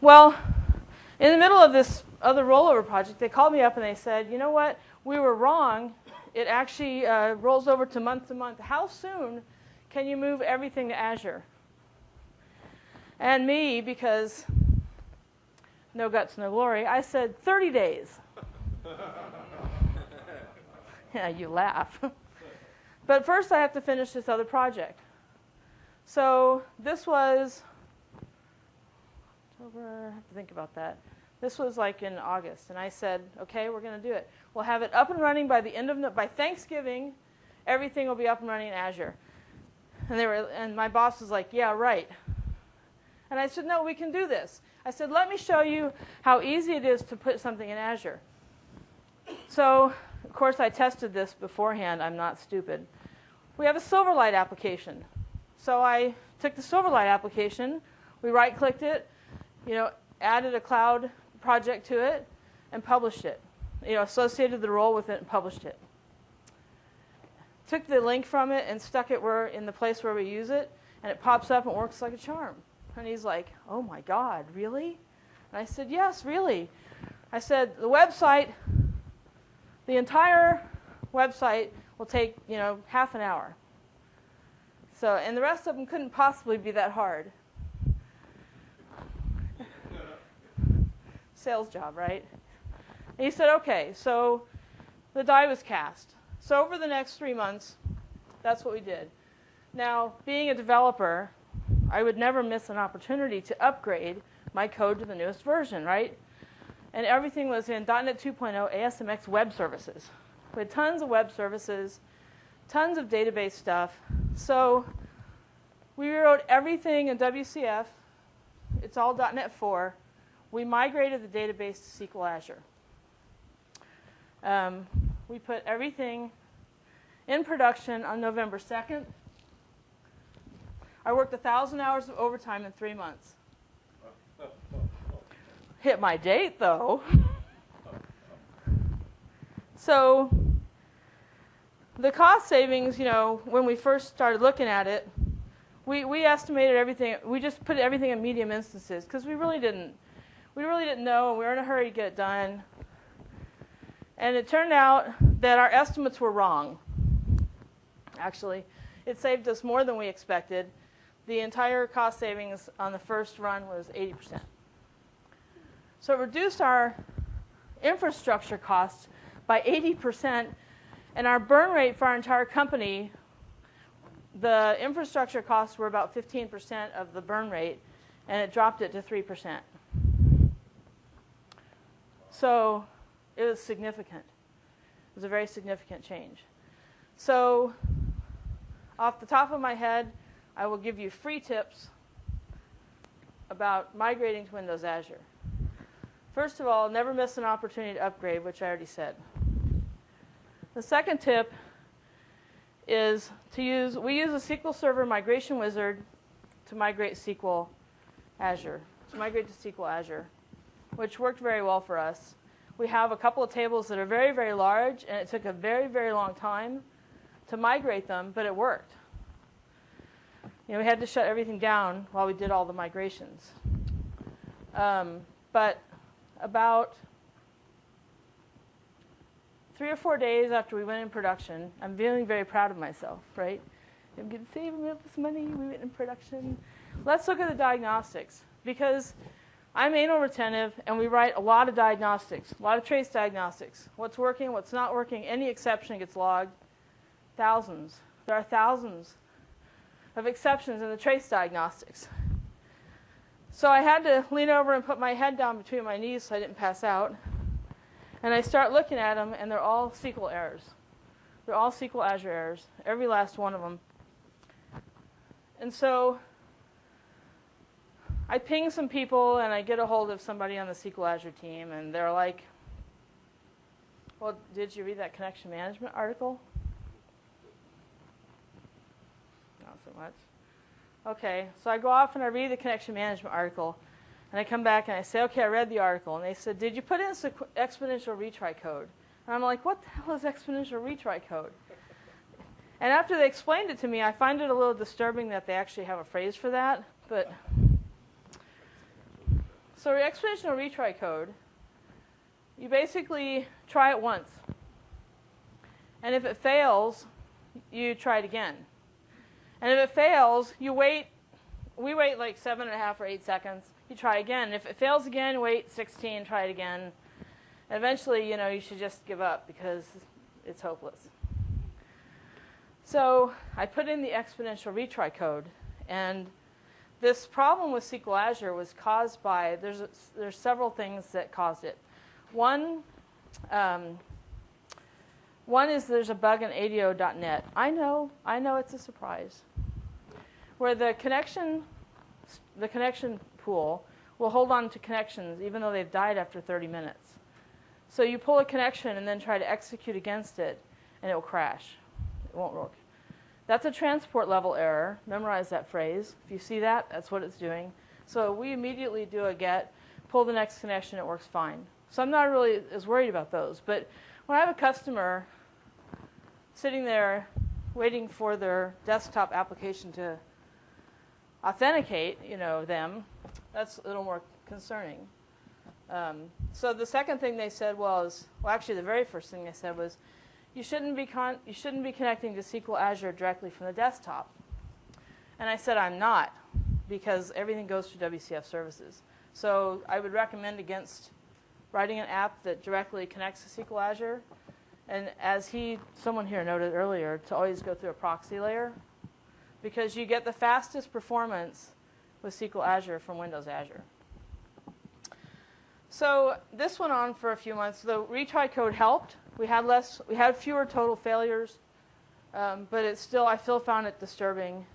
Well, in the middle of this other rollover project, they called me up and they said, you know what, we were wrong. It actually rolls over to month. How soon can you move everything to Azure? And me, because no guts, no glory, I said 30 days. Yeah, you laugh. But first I have to finish this other project. So this was October, I have to think about that. This was like in August, and I said, okay, we're going to do it. We'll have it up and running by the end of by Thanksgiving. Everything will be up and running in Azure. And my boss was like, yeah, right. And I said, no, we can do this. I said, let me show you how easy it is to put something in Azure. So, of course, I tested this beforehand. I'm not stupid. We have a Silverlight application. So I took the Silverlight application, we right-clicked it, added a cloud project to it, and published it. Associated the role with it and published it. Took the link from it and stuck it in the place where we use it, and it pops up and works like a charm. And he's like, oh my God, really? And I said, yes, really. I said, the entire website will take, half an hour. So, and the rest of them couldn't possibly be that hard. Sales job, right? And he said, okay, so the die was cast. So over the next 3 months, that's what we did. Now, being a developer, I would never miss an opportunity to upgrade my code to the newest version, right? And everything was in .NET 2.0 ASMX web services. We had tons of web services, tons of database stuff. So we wrote everything in WCF. It's all .NET 4. We migrated the database to SQL Azure. We put everything in production on November 2nd. I worked 1,000 hours of overtime in 3 months. Hit my date, though. So the cost savings, when we first started looking at it, we estimated everything. We just put everything in medium instances because we really didn't know, and we were in a hurry to get it done. And it turned out that our estimates were wrong. Actually, it saved us more than we expected. The entire cost savings on the first run was 80%. So it reduced our infrastructure costs by 80%, and our burn rate for our entire company, the infrastructure costs were about 15% of the burn rate, and it dropped it to 3%. So it was significant. It was a very significant change. So off the top of my head, I will give you free tips about migrating to Windows Azure. First of all, never miss an opportunity to upgrade, which I already said. The second tip is we use a SQL Server migration wizard to migrate to SQL Azure, which worked very well for us. We have a couple of tables that are very, very large, and it took a very, very long time to migrate them, but it worked. We had to shut everything down while we did all the migrations. But about 3 or 4 days after we went in production, I'm feeling very proud of myself, right? I'm going to save up this money. We went in production. Let's look at the diagnostics, because I'm anal retentive, and we write a lot of diagnostics, a lot of trace diagnostics. What's working, what's not working, any exception gets logged. Thousands. There are thousands of exceptions in the trace diagnostics. So I had to lean over and put my head down between my knees so I didn't pass out. And I start looking at them, and they're all SQL errors. They're all SQL Azure errors, every last one of them. And so I ping some people, and I get a hold of somebody on the SQL Azure team, and they're like, well, did you read that connection management article? Not so much. Okay, so I go off and I read the connection management article, and I come back and I say, okay, I read the article. And they said, did you put in exponential retry code? And I'm like, what the hell is exponential retry code? And after they explained it to me, I find it a little disturbing that they actually have a phrase for that. But So exponential retry code, you basically try it once. And if it fails, you try it again. And if it fails, you wait. We wait like 7.5 or 8 seconds. You try again. And if it fails again, wait 16, try it again. And eventually, you should just give up because it's hopeless. So I put in the exponential retry code, and this problem with SQL Azure was caused by, there's several things that caused it. One is there's a bug in ADO.NET. I know it's a surprise. Where the connection pool will hold on to connections even though they've died after 30 minutes. So you pull a connection and then try to execute against it, and it will crash. It won't work. That's a transport level error. Memorize that phrase. If you see that, that's what it's doing. So we immediately do a get, pull the next connection, it works fine. So I'm not really as worried about those. But when I have a customer sitting there waiting for their desktop application to authenticate, them, that's a little more concerning. So the second thing they said was, well, actually the very first thing they said was, you shouldn't be connecting to SQL Azure directly from the desktop. And I said I'm not, because everything goes through WCF services. So I would recommend against writing an app that directly connects to SQL Azure. And as someone here noted earlier, to always go through a proxy layer, because you get the fastest performance with SQL Azure from Windows Azure. So this went on for a few months. The retry code helped. We had fewer total failures, but I still found it disturbing.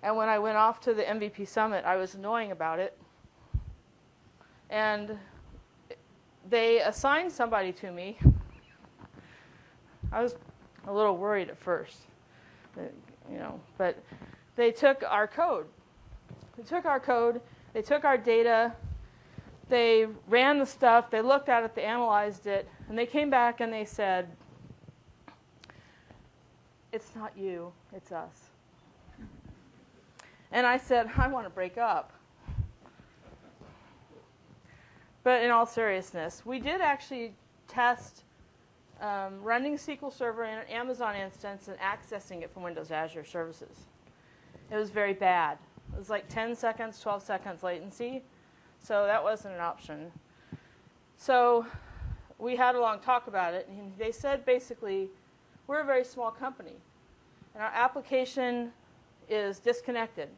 And when I went off to the MVP Summit, I was annoying about it. And they assigned somebody to me. I was a little worried at first, but they took our code. They took our data, they ran the stuff, they looked at it, they analyzed it, and they came back and they said, it's not you, it's us. And I said, I want to break up. But in all seriousness, we did actually test running SQL Server in an Amazon instance and accessing it from Windows Azure services. It was very bad. It was like 10 seconds, 12 seconds latency. So that wasn't an option. So we had a long talk about it. And they said, basically, we're a very small company. And our application is disconnected.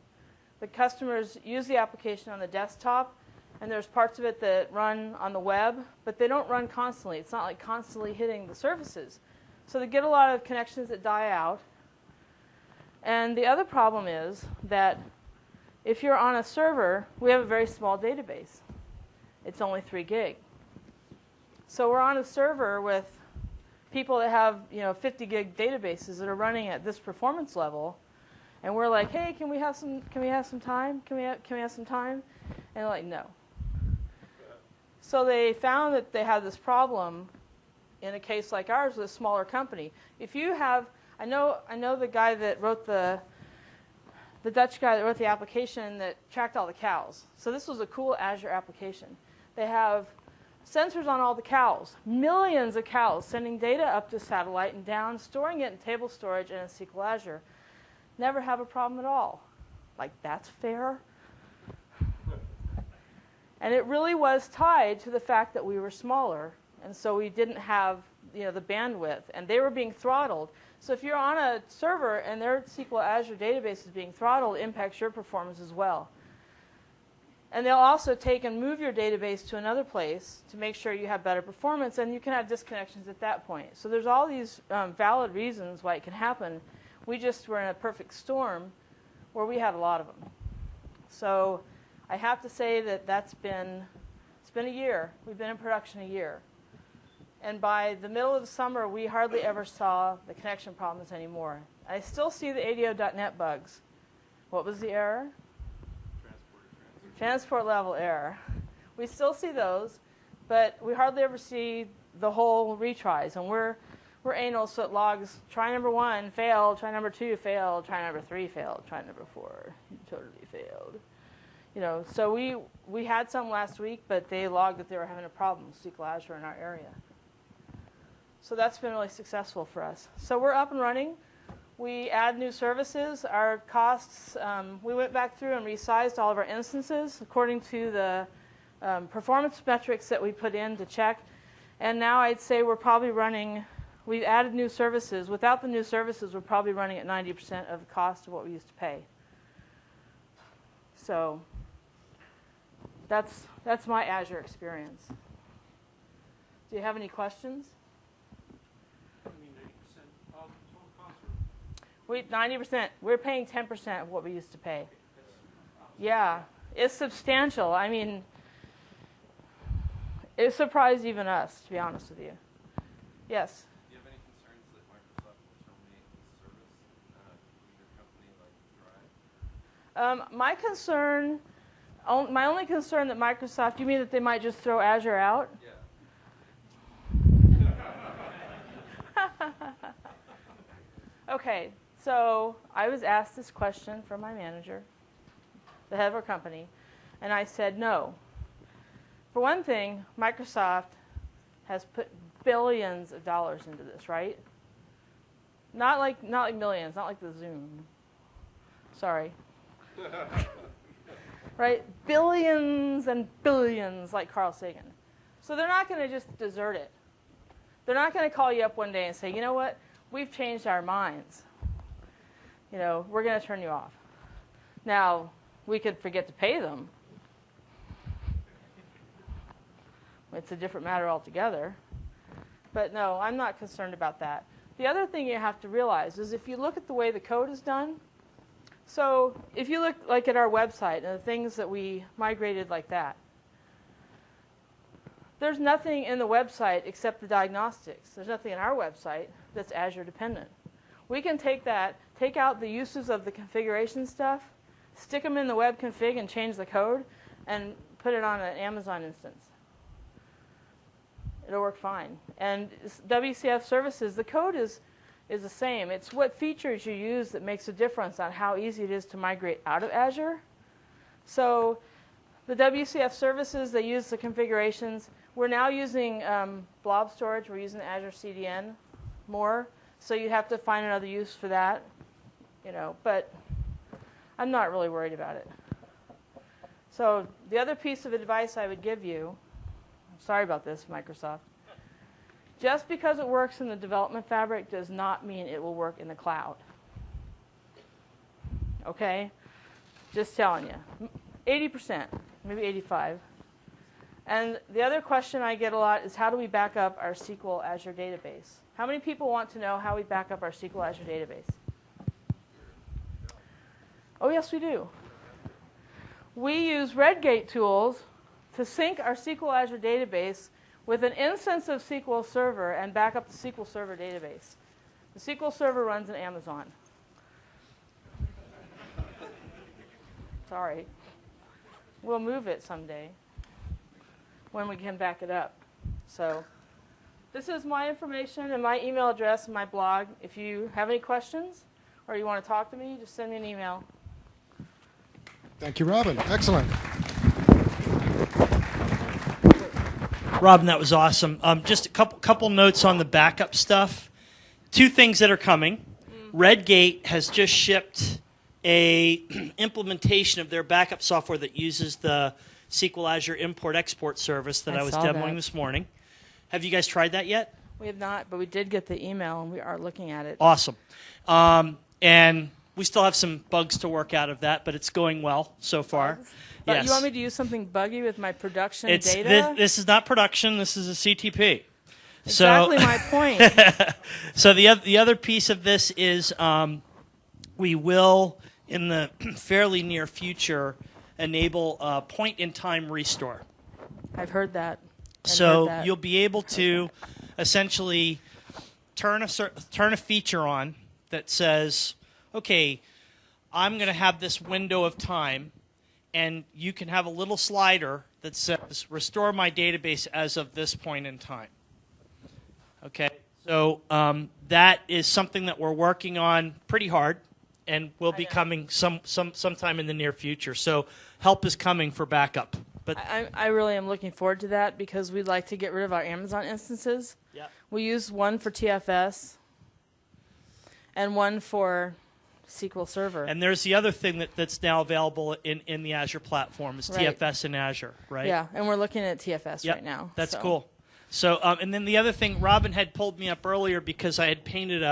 The customers use the application on the desktop, and there's parts of it that run on the web, but they don't run constantly. It's not like constantly hitting the services. So they get a lot of connections that die out. And the other problem is that if you're on a server, we have a very small database. It's only 3 gig. So we're on a server with people that have 50 gig databases that are running at this performance level, and we're like, hey, can we have some time? Can we have some time? And they're like, no. So they found that they had this problem in a case like ours with a smaller company. If you have, I know the guy that wrote the Dutch guy that wrote the application that tracked all the cows. So this was a cool Azure application. They have sensors on all the cows, millions of cows, sending data up to satellite and down, storing it in table storage and in SQL Azure. Never have a problem at all. Like, that's fair? And it really was tied to the fact that we were smaller, and so we didn't have the bandwidth, and they were being throttled. So if you're on a server and their SQL Azure database is being throttled, it impacts your performance as well. And they'll also take and move your database to another place to make sure you have better performance, and you can have disconnections at that point. So there's all these valid reasons why it can happen. We just were in a perfect storm where we had a lot of them. So I have to say that it's been a year. We've been in production a year. And by the middle of the summer, we hardly ever saw the connection problems anymore. I still see the ADO.NET bugs. What was the error? Transport level error. We still see those, but we hardly ever see the whole retries. And we're anal, so it logs try number 1 failed, try number 2 failed, try number 3 failed, try number 4 totally failed. So we had some last week, but they logged that they were having a problem with SQL Azure in our area. So that's been really successful for us. So we're up and running. We add new services. Our costs, we went back through and resized all of our instances according to the performance metrics that we put in to check. And now I'd say we're probably running, we've added new services. Without the new services, we're probably running at 90% of the cost of what we used to pay. So that's my Azure experience. Do you have any questions? 90%. We're paying 10% of what we used to pay. Yeah, it's substantial. I mean, it surprised even us, to be honest with you. Yes? Do you have any concerns that Microsoft will terminate the service from your company like Drive? My only concern that Microsoft, you mean that they might just throw Azure out? Yeah. Okay, so I was asked this question from my manager, the head of our company, and I said no. For one thing, Microsoft has put billions of dollars into this, right? Not like millions, not like the Zoom. Sorry. Right? Billions and billions, like Carl Sagan. So they're not going to just desert it. They're not going to call you up one day and say, you know what? We've changed our minds. We're going to turn you off. Now, we could forget to pay them. It's a different matter altogether. But no, I'm not concerned about that. The other thing you have to realize is if you look at the way the code is done, so if you look like at our website and the things that we migrated like that, there's nothing in the website except the diagnostics. There's nothing in our website that's Azure dependent. We can take out the uses of the configuration stuff, stick them in the web config and change the code, and put it on an Amazon instance. It'll work fine. And WCF services, the code is the same. It's what features you use that makes a difference on how easy it is to migrate out of Azure. So the WCF services, they use the configurations. We're now using blob storage. We're using Azure CDN more. So you have to find another use for that. But I'm not really worried about it. So the other piece of advice I would give you, I'm sorry about this, Microsoft. Just because it works in the development fabric does not mean it will work in the cloud. Okay? Just telling you. 80%, maybe 85%. And the other question I get a lot is how do we back up our SQL Azure database? How many people want to know how we back up our SQL Azure database? Oh, yes, we do. We use Redgate tools to sync our SQL Azure database with an instance of SQL Server and back up the SQL Server database. The SQL Server runs in Amazon. Sorry. We'll move it someday when we can back it up. So this is my information and my email address and my blog. If you have any questions or you want to talk to me, just send me an email. Thank you, Robin. Excellent. Robin, that was awesome. Just a couple notes on the backup stuff. Two things that are coming. Redgate has just shipped a implementation of their backup software that uses the SQL Azure import-export service that I was demoing this morning. Have you guys tried that yet? We have not, but we did get the email, and we are looking at it. Awesome. And we still have some bugs to work out of that, but it's going well so far. But yes. You want me to use something buggy with my production data? This is not production. This is a CTP. Exactly my point. So the other piece of this is we will, in the fairly near future, enable a point-in-time restore. I've heard that. So you'll be able to essentially turn a feature on that says, okay, I'm going to have this window of time, and you can have a little slider that says, restore my database as of this point in time. Okay, so that is something that we're working on pretty hard, and will be coming sometime in the near future. So help is coming for backup. But I really am looking forward to that because we'd like to get rid of our Amazon instances. Yep. We use one for TFS and one for SQL Server. And there's the other thing that's now available in the Azure platform is Right. TFS in Azure, right? Yeah, and we're looking at TFS Yep, right now. that's so. cool. So, and then the other thing, Robin had pulled me up earlier because I had painted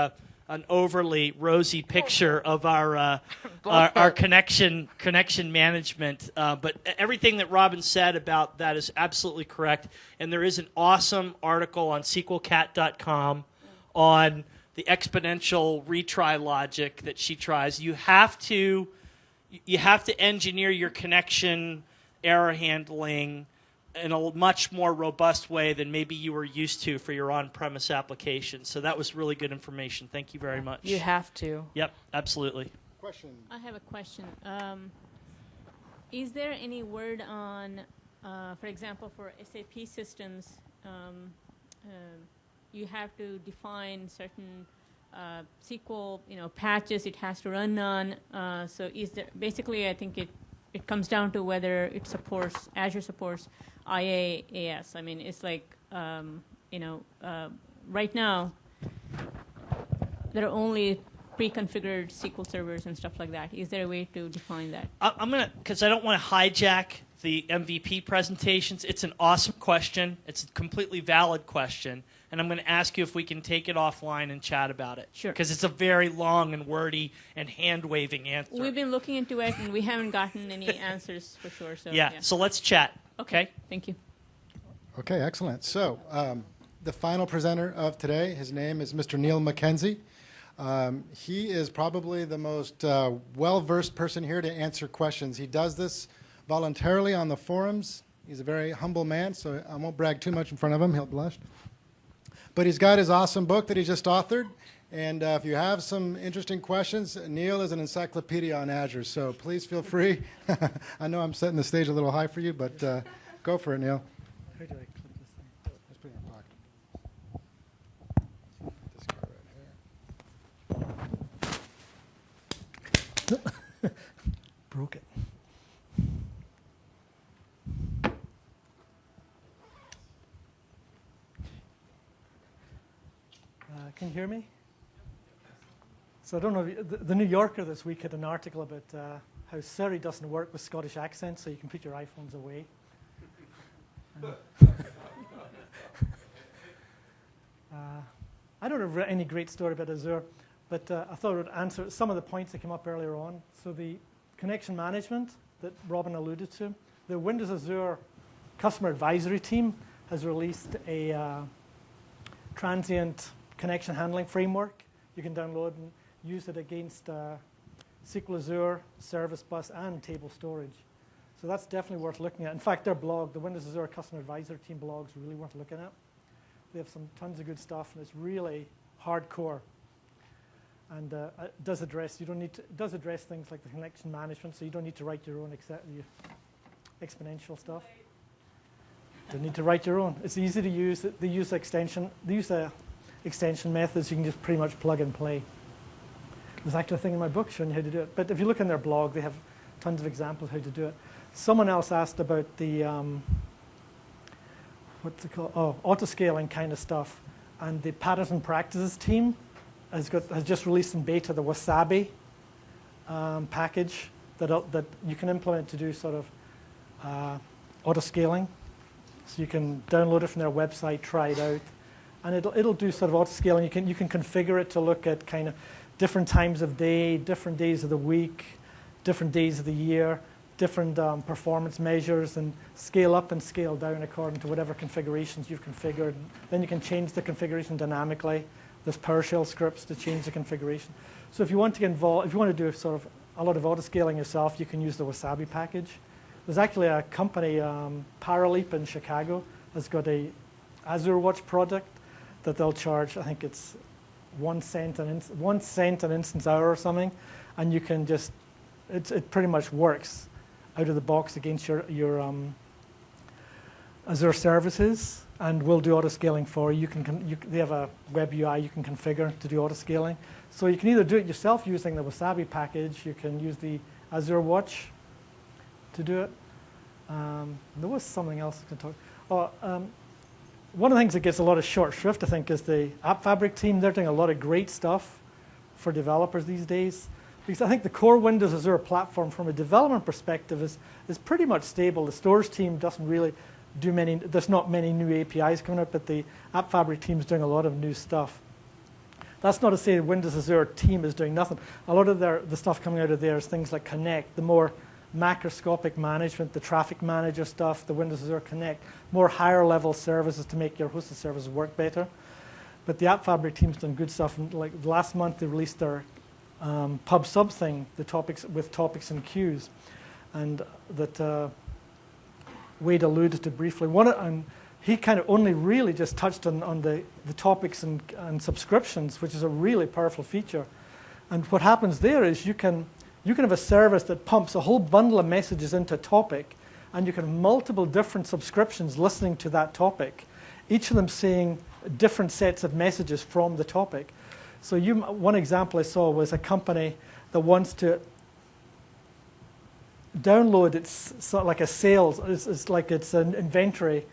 an overly rosy picture of our connection management. But everything that Robin said about that is absolutely correct. And there is an awesome article on SQLcat.com on the exponential retry logic that she tries. You have to engineer your connection error handling in a much more robust way than maybe you were used to for your on-premise application. So that was really good information. Thank you very much. You have to. Yep, absolutely. Question. I have a question. Is there any word on, for example, for SAP systems, you have to define certain SQL, patches it has to run on. So is there basically? I think it comes down to whether it supports Azure supports IaaS. I mean, it's like right now there are only pre-configured SQL servers and stuff like that. Is there a way to define that? I'm going to, because I don't want to hijack the MVP presentations. It's an awesome question. It's a completely valid question. And I'm going to ask you if we can take it offline and chat about it. Sure. Because it's a very long and wordy and hand-waving answer. We've been looking into it, and we haven't gotten any answers for sure. So yeah, so let's chat. Okay? Thank you. Okay, excellent. So the final presenter of today, his name is Mr. Neil McKenzie. He is probably the most well-versed person here to answer questions. He does this voluntarily on the forums. He's a very humble man, so I won't brag too much in front of him. He'll blush. But he's got his awesome book that he just authored. And if you have some interesting questions, Neil is an encyclopedia on Azure, so please feel free. I know I'm setting the stage a little high for you, but go for it, Neil. How do I click this thing? Let's put it in your pocket. This guy right here. Broke it. Can you hear me? So I don't know, the New Yorker this week had an article about how Siri doesn't work with Scottish accents, so you can put your iPhones away. I don't have any great story about Azure, but I thought I would answer some of the points that came up earlier on. So the connection management that Robin alluded to, the Windows Azure Customer Advisory Team has released a transient connection handling framework. You can download and use it against SQL Azure, Service Bus, and table storage. So that's definitely worth looking at. In fact, their blog, the Windows Azure Customer Advisory Team blog, is really worth looking at. They have some tons of good stuff, and it's really hardcore. And it does address things like the connection management, so you don't need to write your own exponential stuff. You don't need to write your own. It's easy to use. They use extension methods. You can just pretty much plug and play. There's actually a thing in my book showing you how to do it. But if you look in their blog, they have tons of examples how to do it. Someone else asked about the what's it called? Oh, auto-scaling kind of stuff. And the Patterns and Practices team has just released in beta the Wasabi package that you can implement to do sort of auto-scaling. So you can download it from their website, try it out, and it'll do sort of auto-scaling. You can configure it to look at kind of different times of day, different days of the week, different days of the year, different performance measures, and scale up and scale down according to whatever configurations you've configured. Then you can change the configuration dynamically. There's PowerShell scripts to change the configuration. So if you want to do sort of a lot of auto-scaling yourself, you can use the Wasabi package. There's actually a company, Paraleap in Chicago, has got a Azure Watch product that they'll charge. I think it's 1 cent an instance hour or something, and you can just it pretty much works out of the box against your Azure services, and will do auto scaling for you. They have a web UI you can configure to do auto scaling. So you can either do it yourself using the Wasabi package. You can use the Azure Watch to do it. There was something else I could talk. One of the things that gets a lot of short shrift, I think, is the App Fabric team. They're doing a lot of great stuff for developers these days. Because I think the core Windows Azure platform from a development perspective is pretty much stable. The storage team doesn't really do many, there's not many new APIs coming out, but the App Fabric team is doing a lot of new stuff. That's not to say the Windows Azure team is doing nothing. A lot of the stuff coming out of there is things like Connect, the more macroscopic management, the traffic manager stuff, the Windows Azure Connect, more higher level services to make your hosted services work better. But the App Fabric team's done good stuff. And like last month, they released their pub sub thing, the topics and queues, and that Wade alluded to briefly. And he kind of only really just touched on the topics and subscriptions, which is a really powerful feature. And what happens there is you can have a service that pumps a whole bundle of messages into a topic, and you can have multiple different subscriptions listening to that topic, each of them saying different sets of messages from the topic. So one example I saw was a company that wants to download its sort of like a sales, it's like it's an inventory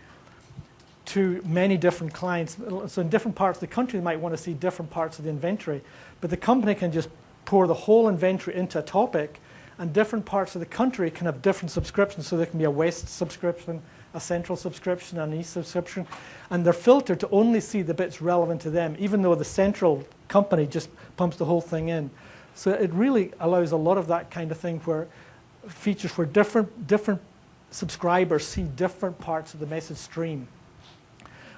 to many different clients. So in different parts of the country, they might want to see different parts of the inventory, but the company can just pour the whole inventory into a topic, and different parts of the country can have different subscriptions. So there can be a West subscription, a Central subscription, an East subscription, and they're filtered to only see the bits relevant to them, even though the central company just pumps the whole thing in. So it really allows a lot of that kind of thing, where features where different subscribers see different parts of the message stream.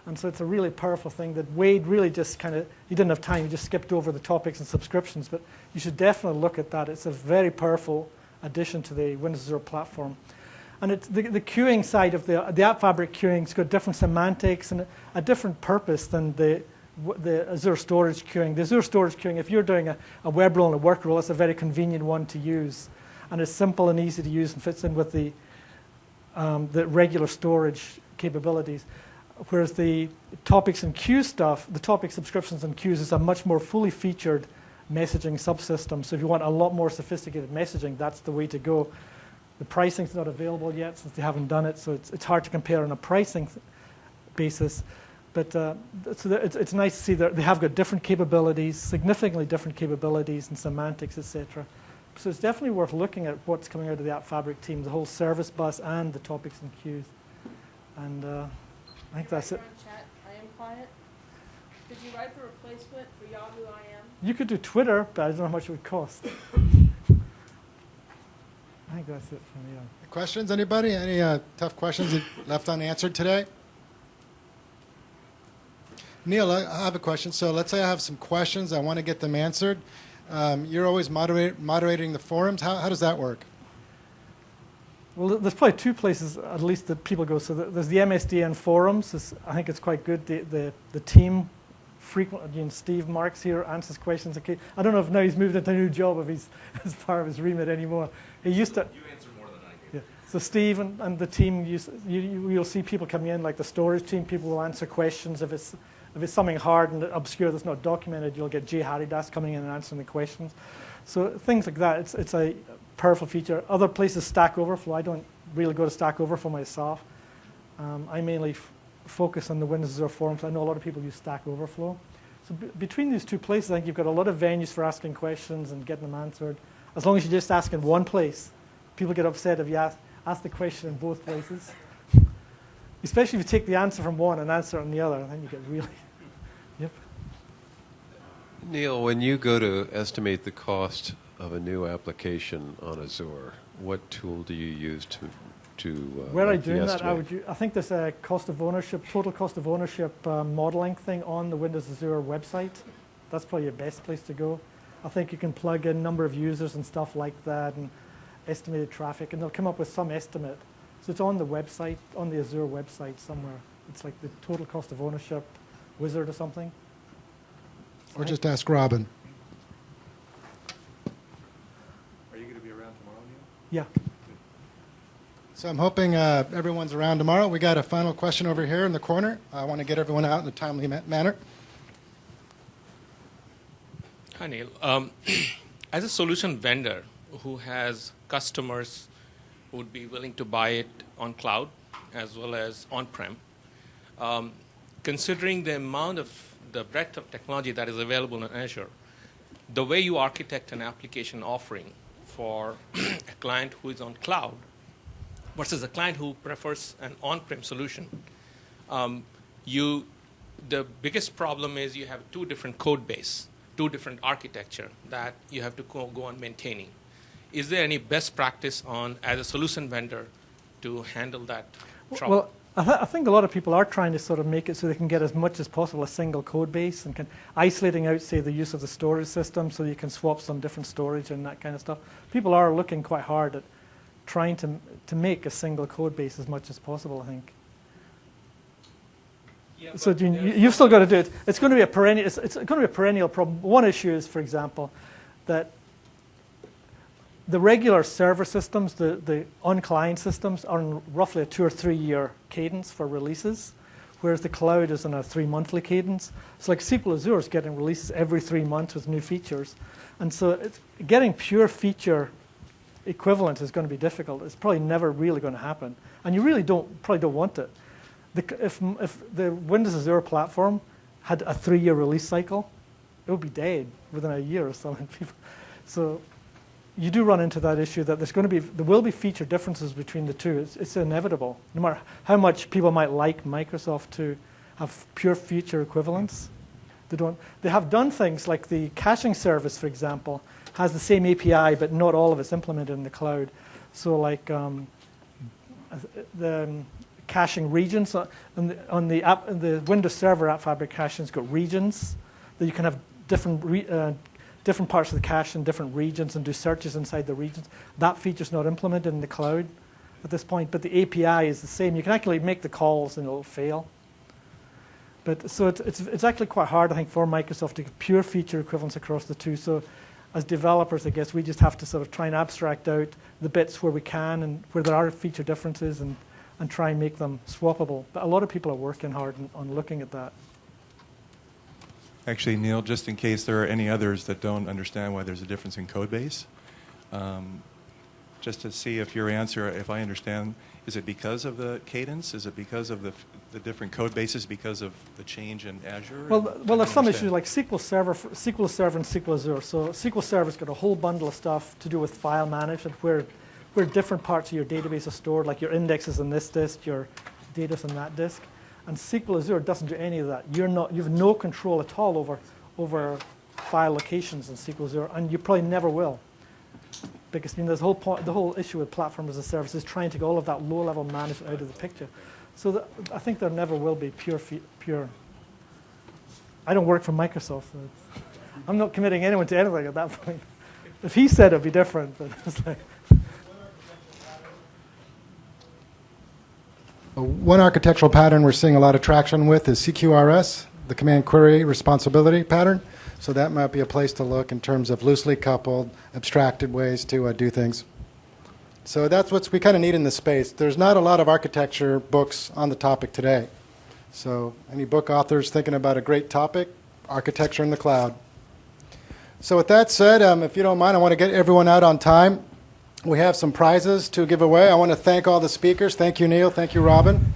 And so it's a really powerful thing that Wade really just he didn't have time, he just skipped over the topics and subscriptions, but you should definitely look at that. It's a very powerful addition to the Windows Azure platform. And it's the queuing side of the App Fabric queuing's got different semantics and a different purpose than the Azure Storage queuing. The Azure Storage queuing, if you're doing a web role and a work role, it's a very convenient one to use. And it's simple and easy to use and fits in with the regular storage capabilities. Whereas the topics and queues stuff, the topic subscriptions and queues is a much more fully featured messaging subsystem. So if you want a lot more sophisticated messaging, that's the way to go. The pricing's not available yet since they haven't done it, so it's hard to compare on a pricing basis. But so it's nice to see that they have got different capabilities, significantly different capabilities and semantics, etc. So it's definitely worth looking at what's coming out of the App Fabric team, the whole service bus and the topics and queues. And I think that's it. Chat, I am quiet. Did you write the replacement for Yahoo IM? You could do Twitter, but I don't know how much it would cost. I think that's it from me. Questions, anybody? Any tough questions that left unanswered today? Neil, I have a question. So let's say I have some questions. I want to get them answered. You're always moderating the forums. How does that work? Well, there's probably two places, at least, that people go. So there's the MSDN forums. I think it's quite good. The team frequently, Steve Marks here, answers questions. Okay, I don't know if now he's moved into a new job, if he's as part of his remit anymore. He used to. You answer more than I do. Yeah. So Steve and the team, you'll see people coming in, like the storage team. People will answer questions. If it's something hard and obscure that's not documented, you'll get Jay Haridas coming in and answering the questions. So things like that. It's a powerful feature. Other places, Stack Overflow. I don't really go to Stack Overflow myself. I mainly focus on the Windows Azure forums. I know a lot of people use Stack Overflow. So between these two places, I think you've got a lot of venues for asking questions and getting them answered. As long as you just ask in one place. People get upset if you ask the question in both places. Especially if you take the answer from one and answer it on the other, then you get really... Yep. Neil, when you go to estimate the cost of a new application on Azure, what tool do you use to where I make the do that, estimate? I think there's a cost of ownership, total cost of ownership modeling thing on the Windows Azure website. That's probably your best place to go. I think you can plug in number of users and stuff like that and estimated traffic, and they'll come up with some estimate. So it's on the website, on the Azure website somewhere. It's like the total cost of ownership wizard or something. Or just ask Robin. Are you going to be around tomorrow, Neil? Yeah. So I'm hoping everyone's around tomorrow. We got a final question over here in the corner. I want to get everyone out in a timely manner. Hi, Neil. As a solution vendor who has customers would be willing to buy it on cloud as well as on-prem. Considering the amount of the breadth of technology that is available in Azure, the way you architect an application offering for a client who is on cloud versus a client who prefers an on-prem solution, the biggest problem is you have two different code base, two different architecture that you have to go on maintaining. Is there any best practice as a solution vendor to handle that trouble? Well, I think a lot of people are trying to sort of make it so they can get as much as possible a single code base and can isolating out, say, the use of the storage system so you can swap some different storage and that kind of stuff. People are looking quite hard at trying to make a single code base as much as possible, I think. Yeah, so you've still got to do it. It's going to be a perennial. It's going to be a perennial problem. One issue is, for example, that the regular server systems, the on-client systems, are on roughly a 2 or 3 year cadence for releases, whereas the cloud is on a 3 monthly cadence. So like SQL Azure is getting releases every 3 months with new features. And so getting pure feature equivalent is going to be difficult. It's probably never really going to happen. And you really probably don't want it. If the Windows Azure platform had a 3 year release cycle, it would be dead within a year or something. So you do run into that issue that there will be feature differences between the two. It's inevitable. No matter how much people might like Microsoft to have pure feature equivalence, they have done things like the caching service, for example, has the same API, but not all of it's implemented in the cloud. So like the caching regions on the Windows Server App Fabric caching's got regions that you can have different parts of the cache in different regions and do searches inside the regions. That feature's not implemented in the cloud at this point, but the API is the same. You can actually make the calls and it'll fail. But so it's actually quite hard, I think, for Microsoft to get pure feature equivalence across the two. So as developers, I guess we just have to sort of try and abstract out the bits where we can and where there are feature differences and try and make them swappable. But a lot of people are working hard on looking at that. Actually, Neil, just in case there are any others that don't understand why there's a difference in code base, just to see if your answer, if I understand, is it because of the cadence? Is it because of the different code bases, because of the change in Azure? Well, there's some issues like SQL Server and SQL Azure. So SQL Server's got a whole bundle of stuff to do with file management, where different parts of your database are stored, like your indexes on this disk, your data's on that disk. And SQL Azure doesn't do any of that. You have no control at all over file locations in SQL Azure, and you probably never will. Because there's the whole issue with platform as a service is trying to get all of that low-level management out of the picture. So I think there never will be pure. I don't work for Microsoft. So I'm not committing anyone to anything at that point. If he said it, it'd be different. But it's like. One architectural pattern we're seeing a lot of traction with is CQRS, the command query responsibility pattern. So that might be a place to look in terms of loosely coupled, abstracted ways to do things. So that's what we kind of need in this space. There's not a lot of architecture books on the topic today. So any book authors thinking about a great topic, architecture in the cloud. So with that said, if you don't mind, I want to get everyone out on time. We have some prizes to give away. I want to thank all the speakers. Thank you, Neil. Thank you, Robin.